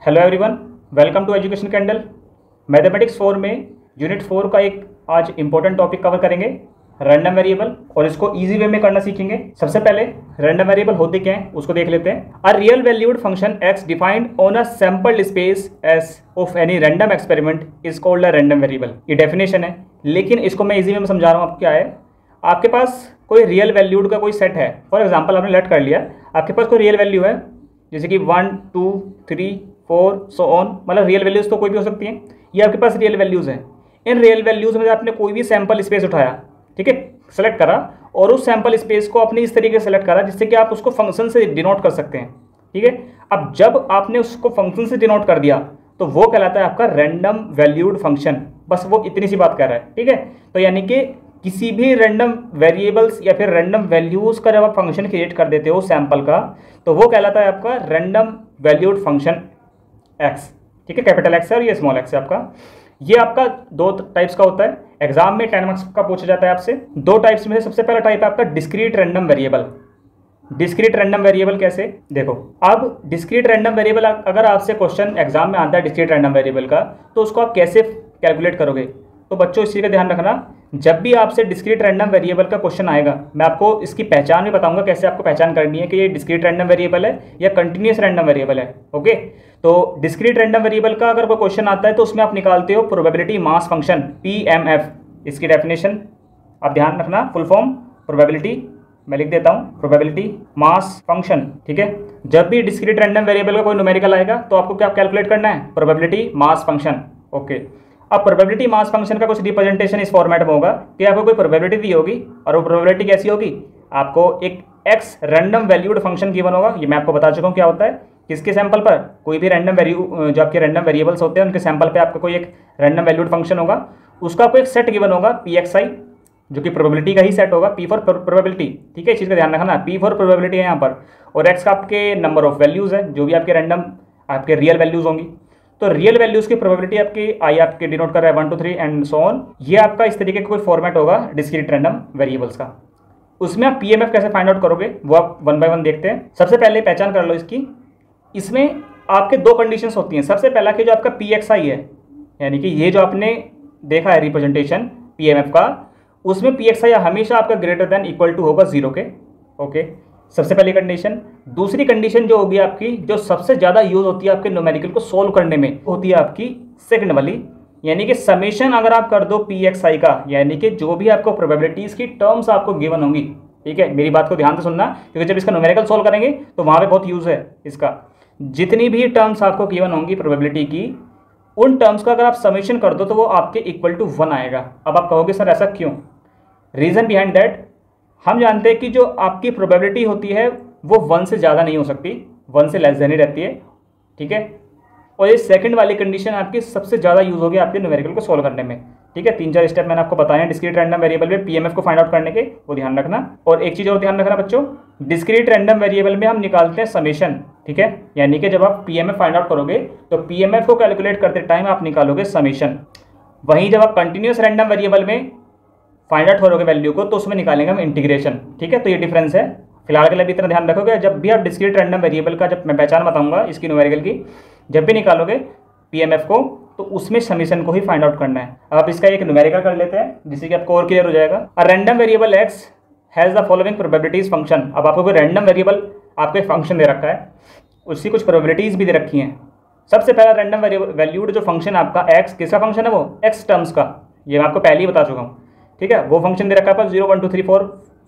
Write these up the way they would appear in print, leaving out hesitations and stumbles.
Hello everyone, welcome to Education Candle. Mathematics 4 में unit 4 का एक आज इंपॉर्टेंट टॉपिक कवर करेंगे, रैंडम वेरिएबल, और इसको इजी वे में करना सीखेंगे। सबसे पहले रैंडम वेरिएबल होते क्या हैं उसको देख लेते हैं। A real valued function x defined on a sampled space S of any random experiment is called a random variable. ये डेफिनेशन है, लेकिन इसको मैं इजी वे में समझा रहा हूँ। आप क्या है, आपके पास कोई रियल वैल्यूड का कोई सेट है। फॉर एग्जाम्पल आपने लेट कर लिया, आपके पास कोई रियल वैल्यू है जैसे कि 1 2 3 4 सो ऑन, मतलब रियल वैल्यूज़ तो कोई भी हो सकती हैं। ये आपके पास रियल वैल्यूज़ हैं। इन रियल वैल्यूज़ में आपने कोई भी सैम्पल स्पेस उठाया, ठीक है, सेलेक्ट करा, और उस सैम्पल स्पेस को आपने इस तरीके से सेलेक्ट करा जिससे कि आप उसको फंक्शन से डिनोट कर सकते हैं। ठीक है, अब जब आपने उसको फंक्शन से डिनोट कर दिया तो वो कहलाता है आपका रैंडम वैल्यूड फंक्शन। बस वो इतनी सी बात कर रहा है। ठीक है, तो यानी कि किसी भी रैंडम वेरिएबल्स या फिर रैंडम वैल्यूज़ का जब आप फंक्शन क्रिएट कर देते हो सैम्पल का, तो वो कहलाता है आपका रैंडम वैल्यूड फंक्शन एक्स। ठीक है, कैपिटल एक्स है और ये स्मॉल एक्स है आपका। ये आपका दो टाइप्स का होता है। एग्जाम में 10 मार्क्स का पूछा जाता है आपसे। दो टाइप्स में से सबसे पहला टाइप है आपका discrete random variable. Discrete random variable कैसे, देखो, अब डिस्क्रीट रैंडम वेरिएबल अगर आपसे क्वेश्चन एग्जाम में आता है डिस्क्रीट रैंडम वेरिएबल का, तो उसको आप कैसे कैलकुलेट करोगे। तो बच्चों इस चीज़ का ध्यान रखना, जब भी आपसे डिस्क्रीट रैंडम वेरिएबल का क्वेश्चन आएगा, मैं आपको इसकी पहचान भी बताऊंगा कैसे आपको पहचान करनी है कि ये डिस्क्रीट रैंडम वेरिएबल है या कंटिन्यूस रैंडम वेरिएबल है। ओके, तो डिस्क्रीट रैंडम वेरिएबल का अगर कोई क्वेश्चन आता है तो उसमें आप निकालते हो प्रोबेबिलिटी मास फंक्शन PMF। इसकी डेफिनेशन आप ध्यान रखना, फुल फॉर्म प्रोबेबिलिटी, मैं लिख देता हूँ, प्रोबेबिलिटी मास फंक्शन। ठीक है, जब भी डिस्क्रीट रैंडम वेरिएबल का कोई न्यूमेरिकल आएगा तो आपको क्या कैलकुलेट करना है, प्रोबेबिलिटी मास फंक्शन। ओके, अब प्रोबेबिलिटी मास फंक्शन का कुछ रिप्रेजेंटेशन इस फॉर्मेट में होगा कि आपको कोई प्रोबेबिलिटी दी होगी, और वो प्रोबेबिलिटी कैसी होगी, आपको एक x random valued function given होगा। ये मैं आपको बता चुका हूँ क्या होता है। किसके सैंपल पर, कोई भी रैंडम वैल्यू जो आपके रैंडम वेरिएबल्स होते हैं उनके सैंपल पे आपका कोई एक रैंडम वैल्यूड फंक्शन होगा, उसका कोई एक सेट गिवन होगा PXI, जो कि प्रोबेबिलिटी का ही सेट होगा, P फॉर प्रोबेबिलिटी। ठीक है, इस चीज़ का ध्यान रखना, P फॉर प्रोबेबिलिटी है यहाँ पर, और X का आपके नंबर ऑफ वैल्यूज़ है जो भी आपके रैंडम आपके रियल वैल्यूज़ होंगी। तो रियल वैल्यूज़ की प्रोबेबिलिटी आपकी आई आपके डिनोट कर रहा है 1 2 3 एंड सो ऑन। ये आपका इस तरीके का कोई फॉर्मेट होगा डिस्क्रीट रैंडम वेरिएबल्स का। उसमें आप PMF कैसे फाइंड आउट करोगे वो आप वन बाय वन देखते हैं। सबसे पहले पहचान कर लो इसकी। इसमें आपके दो कंडीशंस होती हैं। सबसे पहला कि जो आपका PXI है, यानी कि ये जो आपने देखा है रिप्रेजेंटेशन PMF का, उसमें PXI हमेशा आपका ग्रेटर देन इक्वल टू होगा 0 के। ओके, सबसे पहली कंडीशन। दूसरी कंडीशन जो होगी आपकी, जो सबसे ज़्यादा यूज होती है आपके न्यूमेरिकल को सोल्व करने में, होती है आपकी सेकंड वाली, यानी कि समेशन अगर आप कर दो PXI का, यानी कि जो भी आपको प्रोबेबिलिटीज़ की टर्म्स आपको गिवन होंगी। ठीक है, मेरी बात को ध्यान से सुनना, क्योंकि जब इसका न्यूमेरिकल सोल्व करेंगे तो वहाँ पर बहुत यूज़ है इसका। जितनी भी टर्म्स आपको गिवन होंगी प्रोबेबिलिटी की, उन टर्म्स का अगर आप समेशन कर दो तो वो आपके इक्वल टू 1 आएगा। अब आप कहोगे सर ऐसा क्यों, रीज़न बिहाइंड दैट, हम जानते हैं कि जो आपकी प्रोबेबिलिटी होती है वो 1 से ज़्यादा नहीं हो सकती, 1 से लेस देन ही रहती है। ठीक है, और ये सेकंड वाली कंडीशन आपकी सबसे ज़्यादा यूज़ होगी आपके न्यूमेरिकल को सोल्व करने में। ठीक है, 3-4 स्टेप मैंने आपको बताए हैं डिस्क्रीट रैंडम वेरिएबल में PMF को फाइंड आउट करने के, वो ध्यान रखना। और एक चीज़ और ध्यान रखना बच्चों, डिस्क्रीट रैंडम वेरिएबल में हम निकालते हैं समेशन। ठीक है, यानी कि जब आप PMF फाइंड आउट करोगे तो PMF को कैलकुलेट करते टाइम आप निकालोगे समेशन। वहीं जब आप कंटिन्यूस रैंडम वेरिएबल में फाइंड आउट करोगे वैल्यू को तो उसमें निकालेंगे हम इंटीग्रेशन। ठीक है, तो ये डिफरेंस है। फिलहाल के लिए भी इतना ध्यान रखोगे, जब भी आप डिस्क्रीट रैंडम वेरिएबल का, जब मैं पहचान बताऊंगा इसकी न्यूमेरिकल की, जब भी निकालोगे PMF को तो उसमें समीशन को ही फाइंड आउट करना है। अब आप इसका एक न्यूमेरिकल कर लेते हैं जिससे कि आपको और क्लियर हो जाएगा। A random variable X has the following probabilities function. अब आपको कोई रैंडम वेरिएबल आपको एक फंक्शन दे रखा है, उसकी कुछ प्रोबेबिलिटीज़ भी दे रखी हैं। सबसे पहला रैंडम वैल्यूड जो फंक्शन आपका X, किसका फंक्शन है वो, X टर्म्स का। ये मैं आपको पहले ही बता चुका हूँ। ठीक है, वो फंक्शन दे रखा है 0 1 2 3 4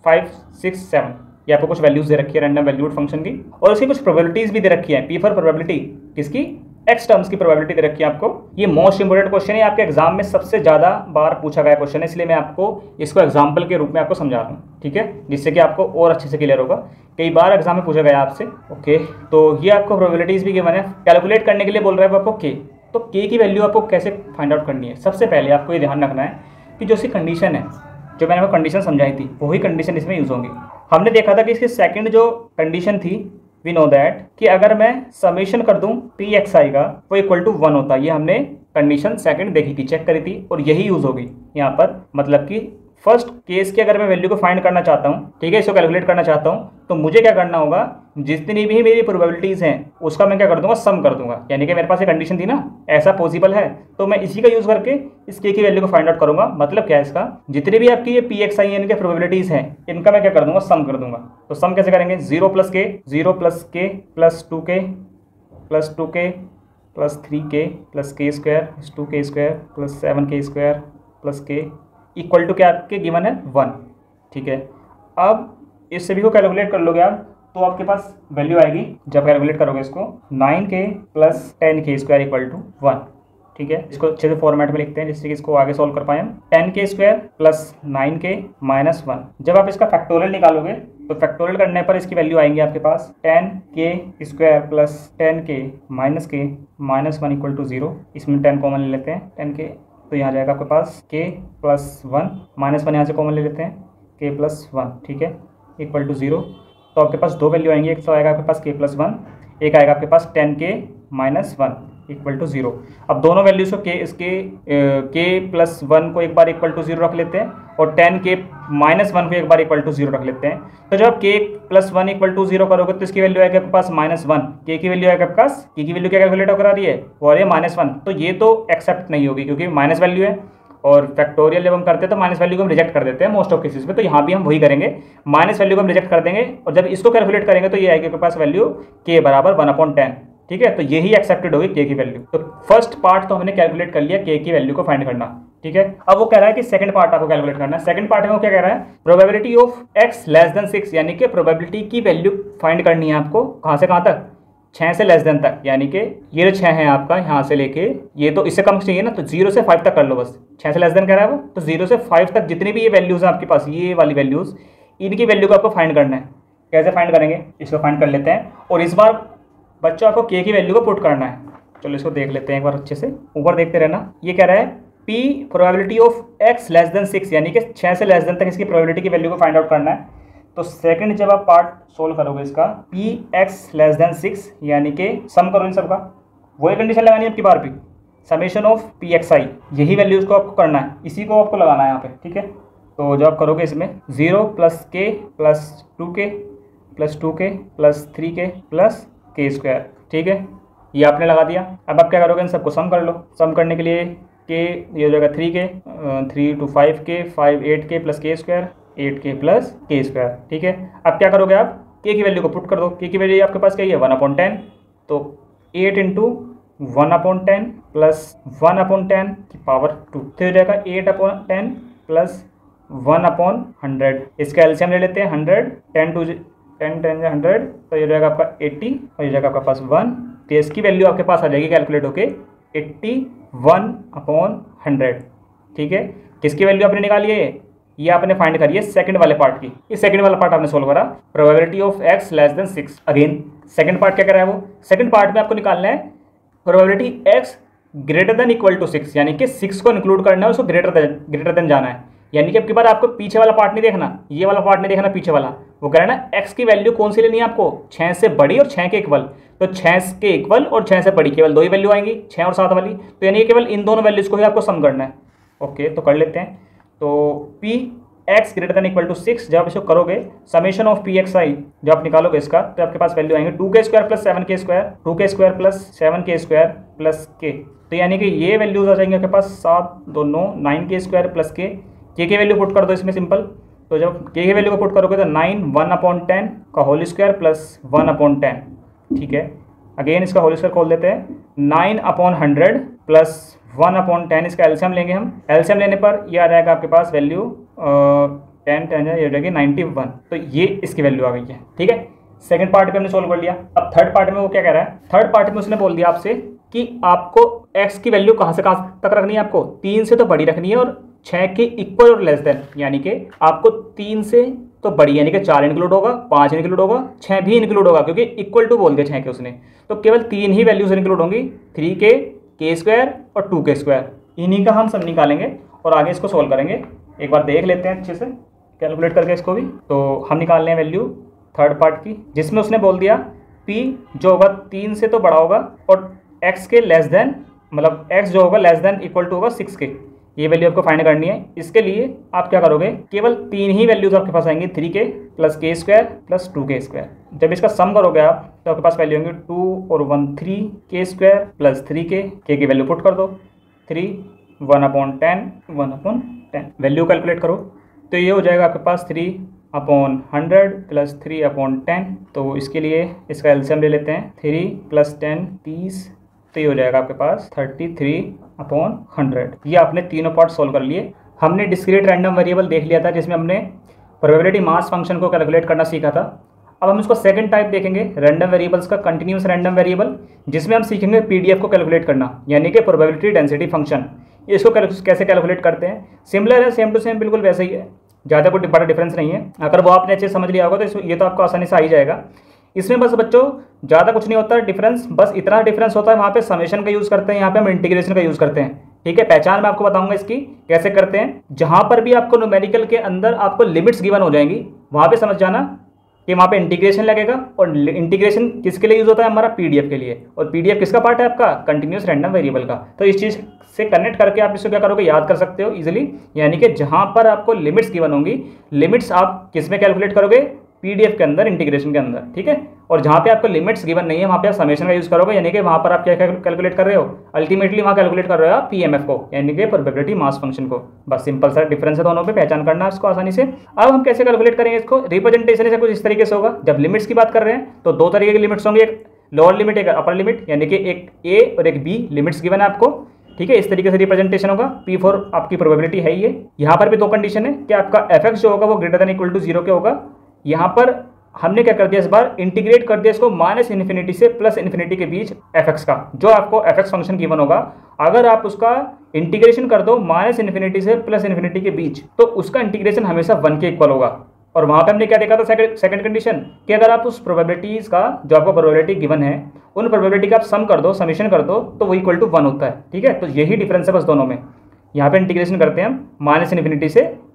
5 6 7, ये आपको कुछ वैल्यूज दे रखी है रैंडम वैल्यूड फंक्शन की, और उसकी कुछ प्रोबेबिलिटीज भी दे रखी है। P फॉर प्रोबेबिलिटी, किसकी, X टर्म्स की प्रोबेबिलिटी दे रखी है आपको। ये मोस्ट इंपोर्टेंट क्वेश्चन है, आपके एग्जाम में सबसे ज़्यादा बार पूछा गया क्वेश्चन है, इसलिए मैं आपको इसको एग्जाम्पल के रूप में आपको समझा रहा हूँ। ठीक है, जिससे कि आपको और अच्छे से क्लियर होगा। कई बार एग्जाम में पूछा गया आपसे। ओके, तो ये आपको प्रोबेबिलिटीज भी गिवन है। कैलकुलेट करने के लिए बोल रहा है आपको K, तो K की वैल्यू आपको कैसे फाइंड आउट करनी है। सबसे पहले आपको ये ध्यान रखना है कि जो सी कंडीशन है, जो मैंने आपको कंडीशन समझाई थी, वही कंडीशन इसमें यूज होंगी। हमने देखा था कि इसकी सेकंड जो कंडीशन थी, वी नो दैट, कि अगर मैं समेशन कर दूं PXI का वो इक्वल टू 1 होता है। ये हमने कंडीशन सेकंड देखी थी, चेक करी थी, और यही यूज होगी यहाँ पर। मतलब कि फर्स्ट केस की अगर मैं वैल्यू को फाइंड करना चाहता हूँ, ठीक है, इसको कैलकुलेट करना चाहता हूँ, तो मुझे क्या करना होगा, जितनी भी मेरी प्रोबेबिलिटीज़ हैं उसका मैं क्या कर दूंगा, सम कर दूंगा। यानी कि मेरे पास एक कंडीशन थी ना, ऐसा पॉसिबल है, तो मैं इसी का यूज़ करके इस के की वैल्यू को फाइंड आउट करूंगा। मतलब क्या है इसका, जितनी भी आपकी ये पी एक्स आई एन के प्रोबेबिलिटीज़ हैं इनका मैं क्या कर दूंगा, सम कर दूंगा। तो सम कैसे करेंगे, 0 + k plus 2k plus 2k plus 3k plus k² plus 2k² plus 7k² plus k equal to क्या आपके गिवन है 1। ठीक है, अब इस सभी को कैलकुलेट कर लोगे आप, तो आपके पास वैल्यू आएगी जब कैलकुलेट करोगे इसको 9k plus 10k² equal to 1। ठीक है, इसको अच्छे से फॉर्मेट में लिखते हैं जिससे कि इसको आगे सॉल्व कर पाए हम। 10k² plus 9k minus 1। जब आप इसका फैक्टोरियल निकालोगे तो फैक्टोरियल करने पर इसकी वैल्यू आएंगी आपके पास 10k² plus 10k minus k minus 1 equal to 0। इसमें 10 कॉमन ले लेते हैं, 10k तो यहाँ जाएगा आपके पास k प्लस 1 माइनस 1 यहाँ से कॉमन ले लेते हैं, k प्लस 1। ठीक है, इक्वल टू 0। तो आपके पास दो वैल्यू आएंगी, एक तो आएगा आपके पास k प्लस 1, एक आएगा आपके पास 10k माइनस 1 इक्वल टू 0। अब दोनों वैल्यूज को k प्लस 1 को एक बार इक्वल टू 0 रख लेते हैं और 10k माइनस 1 को एक बार इक्वल टू 0 रख लेते हैं। तो जब k प्लस 1 इक्वल टू 0 करोगे तो इसकी वैल्यू आएगी आपके पास -1। k की वैल्यू आएगी आपके पास, k की वैल्यू क्या कैलकुलेट करा रही है, वो आ रही है -1। तो ये तो एक्सेप्ट नहीं होगी क्योंकि माइनस वैल्यू है, और फैक्टोरियल जब हम करते हैं तो माइनस वैल्यू को हम रिजेक्ट कर देते हैं मोस्ट ऑफ केसेस में। तो यहाँ भी हम वही करेंगे, माइनस वैल्यू को हम रिजेक्ट कर देंगे और जब इसको कैलकुलेट करेंगे तो ये आएगी आपके पास वैल्यू k बराबर 1/10। ठीक है, तो यही एक्सेप्टेड होगी k की वैल्यू। तो फर्स्ट पार्ट तो हमने कैलकुलेट कर लिया k की वैल्यू को फाइंड करना। ठीक है, अब वो कह रहा है कि सेकंड पार्ट आपको कैलकुलेट करना है। सेकंड पार्ट में वो क्या कह रहा है, probability of x less than 6, यानी कि प्रोबेबिलिटी की वैल्यू फाइंड करनी है आपको। कहाँ से कहाँ तक, 6 से लेस देन तक। यानी कि ये जो 6 है आपका यहाँ से लेके, ये तो इससे कम चाहिए ना, तो 0 से 5 तक कर लो बस। 6 से लेस देन कह रहा है वो, तो 0 से 5 तक जितनी भी ये वैल्यूज हैं आपके पास, ये वाली वैल्यूज, इनकी वैल्यू को आपको फाइंड करना है। कैसे फाइंड करेंगे, इसको फाइंड कर लेते हैं। और इस बार बच्चों आपको k की वैल्यू को पुट करना है। चलो इसको देख लेते हैं एक बार अच्छे से, ऊपर देखते रहना। ये कह रहा है p probability of x less than 6, यानी कि 6 से लेस देन तक इसकी प्रोबेबिलिटी की वैल्यू को फाइंड आउट करना है। तो सेकंड जब आप पार्ट सोल्व करोगे इसका, p x लेस देन 6, यानी कि सम करो इन सबका, वही कंडीशन लगानी है आपकी बार भी, summation of p x i, यही वैल्यूज को आपको करना है, इसी को आपको लगाना है यहाँ पे। ठीक है, तो जब आप करोगे इसमें 0 plus k plus 2k plus 2k plus 3k plus k²। ठीक है, ये आपने लगा दिया। अब आप क्या करोगे, इन सबको सम कर लो। सम करने के लिए k ये हो जाएगा 3k, 3 to 5k, 5 8k plus k², 8k plus k²। ठीक है, अब क्या करोगे आप, k की वैल्यू को पुट कर दो। k की वैल्यू आपके पास क्या है, 1/10, तो 8 इंटू 1/10 प्लस 1/10 की पावर 2, तो हो जाएगा 8/10 प्लस 1/100। इसका एलसीएम ले लेते हैं 100, 10 10 100, तो ये जाएगा आपका 80 और ये जाएगा आपका पास 1। तो इसकी वैल्यू आपके पास आ जाएगी कैलकुलेट होके 81/100। ठीक है, किसकी वैल्यू आपने निकाली है, ये आपने फाइंड करी है सेकंड वाले पार्ट की। ये सेकंड वाला पार्ट आपने सोल्व करा, probability of x less than 6। Again second part क्या कर रहा है वो, सेकंड पार्ट में आपको निकालना है probability x greater than equal to 6, यानी कि 6 को इंक्लूड करना है, उसको ग्रेटर देन जाना है। यानी कि अब की बार आपको पीछे वाला पार्ट नहीं देखना, ये वाला पार्ट नहीं देखना, पीछे वाला। वो कह रहा है ना, x की वैल्यू कौन सी लेनी है आपको, 6 से बड़ी और 6 के इक्वल। तो 6 के इक्वल और 6 से बड़ी केवल दो ही वैल्यू आएंगी, 6 और 7 वाली। तो यानी केवल इन दोनों वैल्यूज को ही आपको सम करना है। ओके, तो कर लेते हैं। तो p x greater than equal to 6, जब आप इसको करोगे summation of p x i, जब आप निकालोगे इसका, तो आपके पास वैल्यू आएंगे 2k² plus 7k², 2k² plus 7k² plus k। तो यानी कि ये वैल्यूज आ जाएंगे आपके पास 7 2 9, 9k² प्लस k की वैल्यू पुट कर दो इसमें सिंपल। तो जब k की वैल्यू को पुट करोगे तो 9 1/10 का होल स्क्वायर प्लस 1/10। ठीक है, अगेन इसका होल स्क्वायर खोल देते हैं, 9/100 प्लस 1/10, इसका एलसीएम लेंगे हम। एलसीएम लेने पर ये आ जाएगा आपके पास वैल्यू 10 10 ये हो जाएगी 91। तो ये इसकी वैल्यू आ गई है। ठीक है, सेकंड पार्ट पे हमने सोल्व कर लिया। अब थर्ड पार्ट में वो क्या कह रहा है, थर्ड पार्ट में उसने बोल दिया आपसे कि आपको x की वैल्यू कहाँ से कहाँ तक रखनी है, आपको 3 से तो बड़ी रखनी है और 6 के इक्वल और लेस देन, यानी कि आपको 3 से तो बड़ी, यानी कि 4 इंक्लूड होगा, 5 इंक्लूड होगा, 6 भी इंक्लूड होगा, क्योंकि इक्वल टू बोल दिया 6 के उसने। तो केवल 3 ही वैल्यूज इंक्लूड होंगी, 3k, k² और 2k²। इन्हीं का हम सब निकालेंगे और आगे इसको सोल्व करेंगे। एक बार देख लेते हैं अच्छे से कैलकुलेट करके इसको भी। तो हम निकाल रहे हैं वैल्यू थर्ड पार्ट की, जिसमें उसने बोल दिया p जो होगा 3 से तो बड़ा होगा और x के लेस देन, मतलब x जो होगा लेस देन इक्वल टू होगा 6 के, ये वैल्यू आपको फाइंड करनी है। इसके लिए आप क्या करोगे, केवल 3 ही वैल्यूज आपके पास आएंगी, 3k प्लस के स्क्वायर प्लस 2k स्क्वायर। जब इसका सम करोगे आप तो आपके पास वैल्यू होंगी 2 और 1 3 के स्क्वायर प्लस 3k, के की वैल्यू पुट कर दो 3, 1/10 1/10, वैल्यू कैलकुलेट करो तो ये हो जाएगा आपके पास 3/100 प्लस 3/10। तो इसके लिए इसका एलसीएम ले लेते हैं, 3 + 10 30, तो ये हो जाएगा आपके पास 33/100। ये आपने तीनों पार्ट सॉल्व कर लिए। हमने डिस्क्रीट रैंडम वेरिएबल देख लिया था जिसमें हमने प्रोबेबिलिटी मास फंक्शन को कैलकुलेट करना सीखा था। अब हम इसको सेकंड टाइप देखेंगे रैंडम वेरिएबल्स का, कंटिन्यूस रैंडम वेरिएबल, जिसमें हम सीखेंगे पीडीएफ को कैलकुलेट करना, यानी कि प्रोबेबिलिटी डेंसिटी फंक्शन। इसको कैसे कैलकुलेट करते हैं, सिमिलर है, सेम टू सेम बिल्कुल वैसे ही है, ज़्यादा कोई बड़ा डिफरेंस नहीं है। अगर वो आपने अच्छे समझ लिया होगा तो ये तो आपको आसानी से आ ही जाएगा। इसमें बस बच्चों ज़्यादा कुछ नहीं होता डिफरेंस, बस इतना डिफरेंस होता है, वहाँ पे समेशन का यूज़ करते हैं, यहाँ पे हम इंटीग्रेशन का यूज़ करते हैं। ठीक है, पहचान मैं आपको बताऊंगा इसकी कैसे करते हैं। जहाँ पर भी आपको न्यूमेरिकल के अंदर आपको लिमिट्स गिवन हो जाएंगी, वहाँ पे समझ जाना कि वहाँ पे इंटीग्रेशन लगेगा। और इंटीग्रेशन किसके लिए यूज़ होता है, हमारा पीडीएफ के लिए। और पीडीएफ किसका पार्ट है, आपका कंटिन्यूस रैंडम वेरिएबल का। तो इस चीज़ से कनेक्ट करके आप इसको क्या करोगे, याद कर सकते हो इजीली, यानी कि जहाँ पर आपको लिमिट्स गिवन होंगी, लिमिट्स आप किस में कैलकुलेट करोगे, पीडीएफ के अंदर, इंटीग्रेशन के अंदर। ठीक है, और जहाँ पे आपको लिमिट्स गिवन नहीं है वहाँ पे आप समेशन का यूज़ करोगे, यानी कि वहाँ पर आप क्या कैलकुलेट कर रहे हो, अल्टीमेटली वहाँ कैलकुलेट कर रहे हो आप पीएमएफ को, यानी कि प्रोबेबिलिटी मास फंक्शन को। बस सिंपल सा डिफरेंस है दोनों पे, पहचान करना इसको आसानी से। अब हम कैसे कैलकुलेट करेंगे इसको, रिप्रेजेंटेशन से कुछ इस तरीके से होगा। जब लिमिट्स की बात कर रहे हैं तो दो तरीके की लिमिट्स होंगी, एक लोअर लिमिट एक अपर लिमिट, यानी कि एक ए और एक बी लिमिट्स गिवन है आपको। ठीक है, इस तरीके से रिप्रेजेंटेशन होगा। P4 आपकी प्रोबेबिलिटी है ये। यहाँ पर भी दो कंडीशन है कि आपका fx जो होगा वो ग्रेटर देन इक्वल टू 0 के होगा। यहाँ पर हमने क्या कर दिया, इस बार इंटीग्रेट कर दिया इसको -∞ से +∞ के बीच fx का, जो आपको fx फंक्शन गिवन होगा, अगर आप उसका इंटीग्रेशन कर दो -∞ से +∞ के बीच, तो उसका इंटीग्रेशन हमेशा 1 के इक्वल होगा। और वहाँ पे हमने क्या देखा था, सेकंड कंडीशन, कि अगर आप उस प्रोबेबिलिटीज़ का, जो आपको प्रोबेबिलिटी गिवन है, उन प्रोबेबिलिटी का आप सम कर दो, समीशन कर दो, तो वो इक्वल टू 1 होता है। ठीक है, तो यही डिफरेंस है बस दोनों में। यहाँ पे इंटीग्रेशन करते हैं हम -∞ से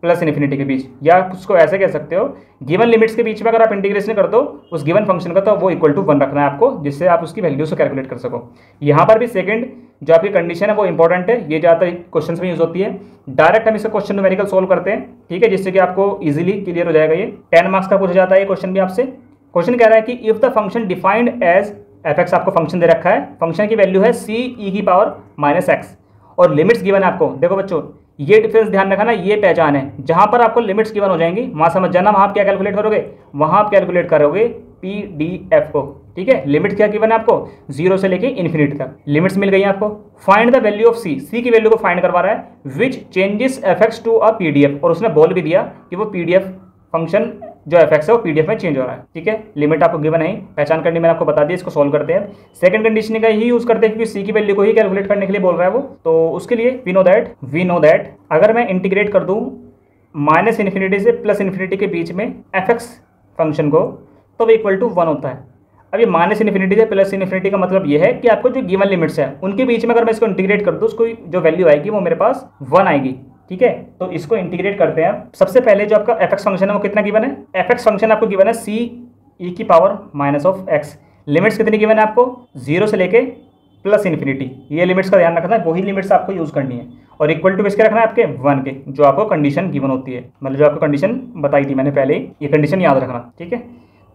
+∞ के बीच, या उसको ऐसे कह सकते हो, गिवन लिमिट्स के बीच में अगर आप इंटीग्रेशन कर दो उस गिवन फंक्शन का, तो वो इक्वल टू 1 रखना है आपको, जिससे आप उसकी वैल्यूज को कैलकुलेट कर सको। यहाँ पर भी सेकंड जो आपकी कंडीशन है वो इंपॉर्टेंट है, ये ज़्यादातर क्वेश्चन में यूज होती है। डायरेक्ट हम इसका क्वेश्चन न्यूमेरिकल सोल्व करते हैं, ठीक है, जिससे कि आपको इजीली क्लियर हो जाएगा। ये 10 मार्क्स का पूछा जाता है ये क्वेश्चन भी आपसे। क्वेश्चन कह रहा है कि if the function defined as fx, आपको फंक्शन दे रखा है, फंक्शन की वैल्यू है c(e⁻⁻x) और लिमिट्स गिवन है आपको। देखो बच्चों, ये डिफरेंस ध्यान रखना, ये पहचान है। जहां पर आपको लिमिट्स गिवन हो जाएंगी वहां समझ जाना, वहां आप क्या कैलकुलेट करोगे, वहां आप कैलकुलेट करोगे पीडीएफ को। ठीक है, लिमिट क्या गिवन है आपको, 0 से लेके इन्फिनिटी तक लिमिट्स मिल गई आपको। Find the value of C की वैल्यू को फाइंड करवा रहा है, which changes fx to a PDF, और उसने बोल भी दिया कि वो पीडीएफ फंक्शन जो fx है वो पीडीएफ में चेंज हो रहा है। ठीक है, लिमिट आपको गिवन है, पहचान करनी मैंने आपको बता दी। इसको सोल्व करते हैं। सेकंड कंडीशन का ही यूज करते हैं, क्योंकि सी की वैल्यू को ही कैलकुलेट करने के लिए बोल रहा है वो। तो उसके लिए वी नो दैट अगर मैं इंटीग्रेट कर दूं -∞ से +∞ के बीच में fx फंक्शन को, तो वो इक्वल टू 1 होता है। अब ये -∞ से +∞ का मतलब ये है कि आपको जो गिवन लिमिट्स है उनके बीच में अगर मैं इसको इंटीग्रेट कर दूं, उसको जो वैल्यू आएगी वो मेरे पास 1 आएगी। ठीक है, तो इसको इंटीग्रेट करते हैं। सबसे पहले जो आपका fx फंक्शन है वो कितना गिवन है, fx फंक्शन आपको गिवन है c(e⁻⁻x), लिमिट्स कितनी गिवन है आपको, 0 से लेके +∞। ये लिमिट्स का ध्यान रखना है, वही लिमिट्स आपको यूज करनी है। और इक्वल टू किसके रखना है, आपके 1 के, जो आपको कंडीशन गिवन होती है, मतलब जो आपको कंडीशन बताई थी मैंने पहले ही, ये कंडीशन याद रखना। ठीक है,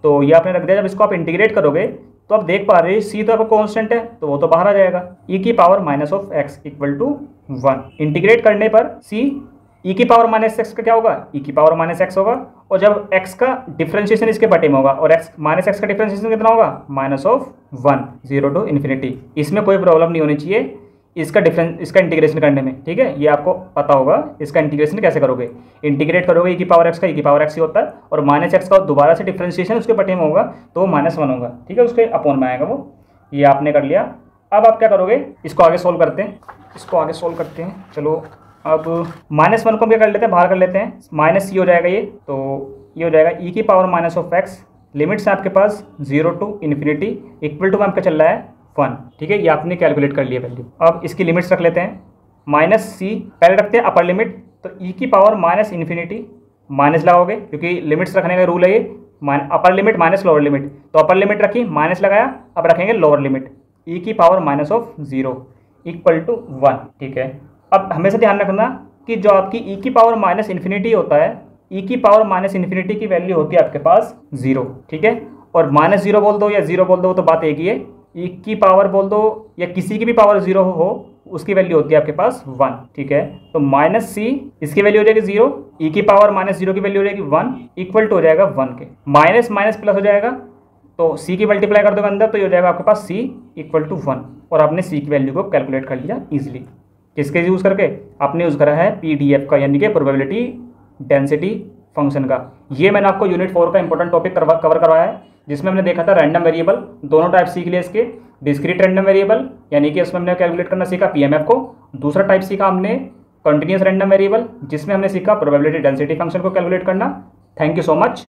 तो ये आपने रख दिया। जब इसको आप इंटीग्रेट करोगे तो आप देख पा रहे हो c तो आपको कांस्टेंट है, तो वो तो बाहर आ जाएगा, e⁻⁻x इक्वल टू 1। इंटीग्रेट करने पर c e⁻⁻x का क्या होगा, e⁻⁻x होगा। और जब x का डिफरेंशिएशन इसके बटे में होगा, और x का डिफरेंशिएशन कितना होगा, -1, 0 टू इन्फिनिटी। इसमें कोई प्रॉब्लम नहीं होनी चाहिए इसका इंटीग्रेशन करने में। ठीक है, ये आपको पता होगा इसका इंटीग्रेशन कैसे करोगे। इंटीग्रेट करोगे e⁻x का, e⁻x ही होता है, और -x का दोबारा से डिफरेंशिएशन उसके बटे में होगा, तो वो -1 होगा। ठीक है, उसके अपॉन में आएगा वो। ये आपने कर लिया। अब आप क्या करोगे, इसको आगे सोल्व करते हैं। चलो अब -1 को हम क्या कर लेते हैं, बाहर कर लेते हैं, -c हो जाएगा ये, तो ये हो जाएगा e⁻⁻x। लिमिट्स है आपके पास 0 टू इन्फिनिटी, इक्वल टू आपका चल रहा है 1। ठीक है, ये आपने कैलकुलेट कर लिया वैल्यू। अब इसकी लिमिट्स रख लेते हैं, -c पहले रखते हैं अपर लिमिट, तो e⁻∞ माइनस लगाओगे, क्योंकि लिमिट्स रखने का रूल है ये, upper limit minus lower limit. तो अपर लिमिट रखी, माइनस लगाया, अब रखेंगे lower limit, e⁻⁻0 equal to 1। ठीक है, अब हमेशा ध्यान रखना कि जो आपकी ई की पावर माइनस इन्फिनिटी होता है, ई की पावर माइनस इन्फिनिटी की वैल्यू होती है आपके पास 0, ठीक है। और -0 बोल दो या 0 बोल दो तो बात एक ही है। ई की पावर बोल दो या किसी की भी पावर 0 हो, उसकी वैल्यू होती है आपके पास 1, ठीक है। तो -c इसकी वैल्यू हो जाएगी 0, ई की पावर -0 की वैल्यू हो जाएगी 1, इक्वल टू हो जाएगा 1 के। माइनस माइनस प्लस हो जाएगा, तो c की मल्टीप्लाई कर दोगे अंदर तो ये हो जाएगा आपके पास c इक्वल टू 1, और आपने c की वैल्यू को कैलकुलेट कर लिया इजीली। किसके यूज़ करके? आपने यूज़ करा है PDF का, यानी कि प्रोबेबिलिटी डेंसिटी फंक्शन का। ये मैंने आपको यूनिट 4 का इंपॉर्टेंट टॉपिक कवर करवाया है, जिसमें हमने देखा था रैंडम वेरिएबल, दोनों टाइप सीख लिए इसके। डिस्क्रीट रैंडम वेरिएबल यानी कि उसमें हमने कैलकुलेट करना सीखा PMF को। दूसरा टाइप सीखा हमने कंटिन्यूस रैंडम वेरिएबल, जिसमें हमने सीखा प्रोबेबिलिटी डेंसिटी फंक्शन को कैलकुलेट करना। Thank you so much.